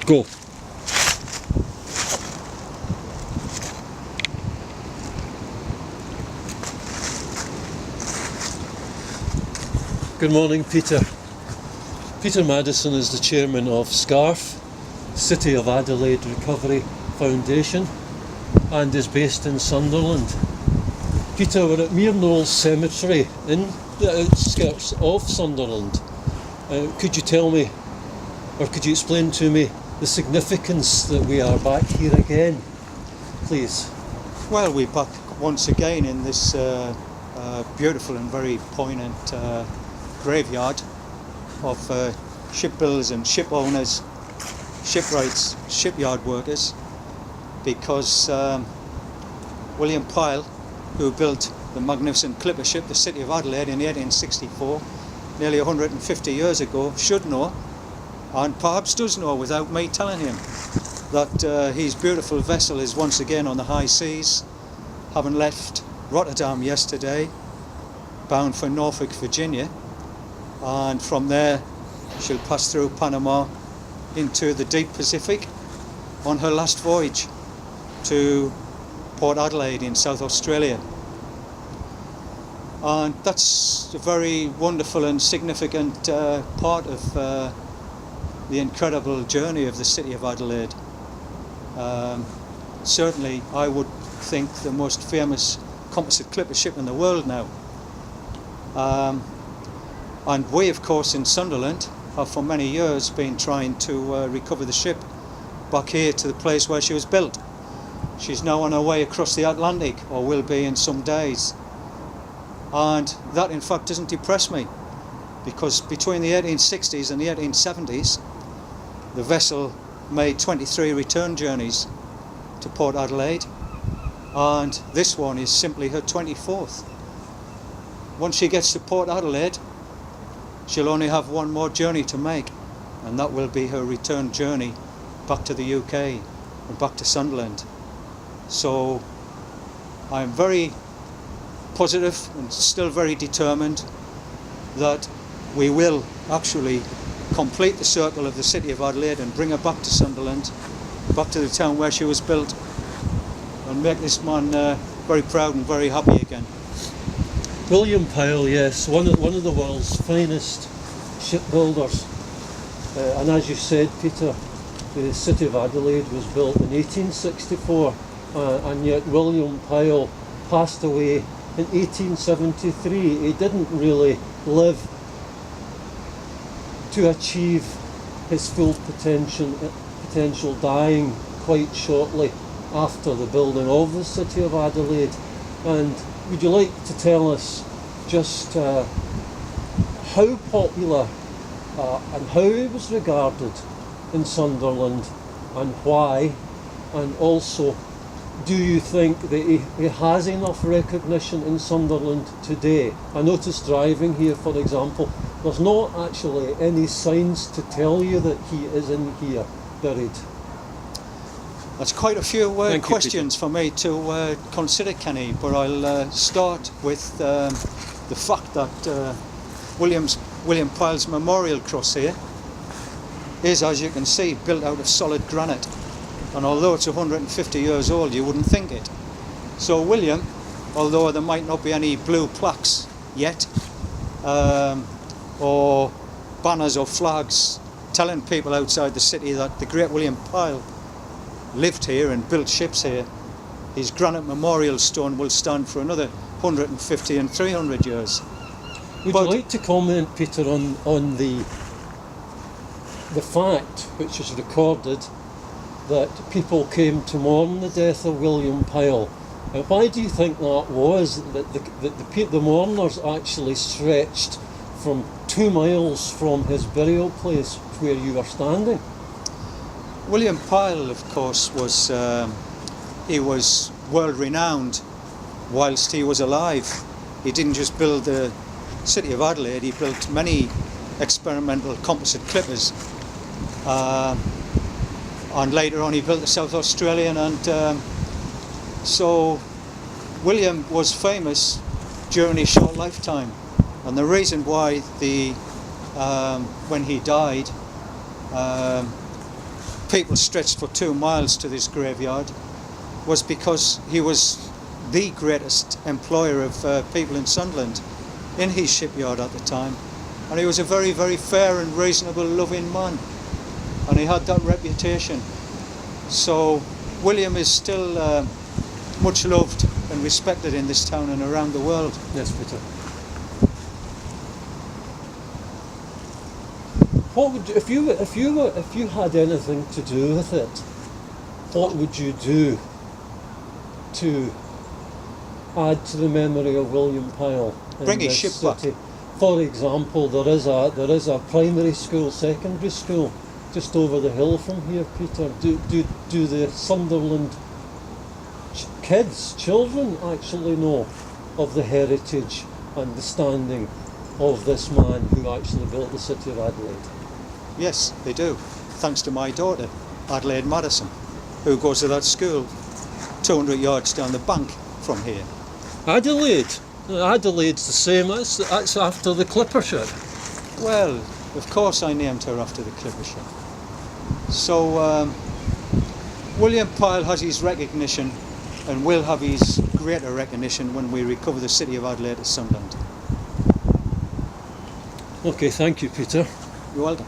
Go. Good morning, Peter. Peter Maddison is the chairman of s.c.a.r.f, City of Adelaide Recovery Foundation, and is based in Sunderland. Peter, we're at KNOWLES Cemetery in the outskirts of Sunderland. Could you tell me, or could you explain to me, the significance that we are back here again, please? Well, we're back once again in this beautiful and very poignant graveyard of shipbuilders and ship owners, shipwrights, shipyard workers, because William Pyle, who built the magnificent clipper ship, the City of Adelaide, in 1864, nearly 150 years ago, should know, and perhaps does know without me telling him, that his beautiful vessel is once again on the high seas, having left Rotterdam yesterday, bound for Norfolk, Virginia, and from there she'll pass through Panama into the deep Pacific on her last voyage to Port Adelaide in South Australia. And that's a very wonderful and significant part of the incredible journey of the City of Adelaide. Certainly I would think the most famous composite clipper ship in the world now. And we, of course, in Sunderland have for many years been trying to recover the ship back here to the place where she was built. She's now on her way across the Atlantic, or will be in some days. And that in fact doesn't depress me, because between the 1860s and the 1870s the vessel made 23 return journeys to Port Adelaide, and this one is simply her 24th. Once she gets to Port Adelaide, she'll only have one more journey to make, and that will be her return journey back to the UK and back to Sunderland. So I'm very positive and still very determined that we will actually complete the circle of the City of Adelaide and bring her back to Sunderland, back to the town where she was built, and make this man very proud and very happy again. William Pyle, yes, one of the world's finest shipbuilders, and as you said, Peter, the City of Adelaide was built in 1864, and yet William Pyle passed away in 1873. He didn't really live to achieve his full potential, dying quite shortly after the building of the City of Adelaide. And would you like to tell us just how popular and how he was regarded in Sunderland, and why, and also, do you think that he has enough recognition in Sunderland today? I noticed driving here, for example, there's not actually any signs to tell you that he is in here buried. That's quite a few questions for me to consider, Kenny, but I'll start with the fact that William Pyle's memorial cross here is, as you can see, built out of solid granite, and although it's 150 years old, you wouldn't think it. So William, although there might not be any blue plaques yet, or banners or flags telling people outside the city that the great William Pyle lived here and built ships here, his granite memorial stone will stand for another 150 and 300 years. Would you like to comment, Peter, on the fact, which is recorded, that people came to mourn the death of William Pyle? Why do you think that was, that the mourners actually stretched from 2 miles from his burial place where you were standing? William Pyle, of course, was world renowned whilst he was alive. He didn't just build the City of Adelaide, he built many experimental composite clippers, and later on he built the South Australian, and so William was famous during his short lifetime. And the reason why when he died, people stretched for 2 miles to this graveyard was because he was the greatest employer of people in Sunderland in his shipyard at the time, and he was a very, very fair and reasonable, loving man, and he had that reputation. So William is still much loved and respected in this town and around the world. Yes, Peter. What would if you had anything to do with it? What would you do to add to the memory of William Pyle in Bring his this ship back. city? For example, there is a primary school, secondary school just over the hill from here, Peter. Do the Sunderland children actually know of the heritage and the standing of this man who actually built the city of Adelaide? Yes, they do, thanks to my daughter, Adelaide Madison, who goes to that school 200 yards down the bank from here. Adelaide? Adelaide's the same, that's after the clipper ship. Well, of course I named her after the clipper ship. So William Pyle has his recognition and will have his greater recognition when we recover the city of Adelaide at Sunderland. Okay, thank you, Peter. You're welcome.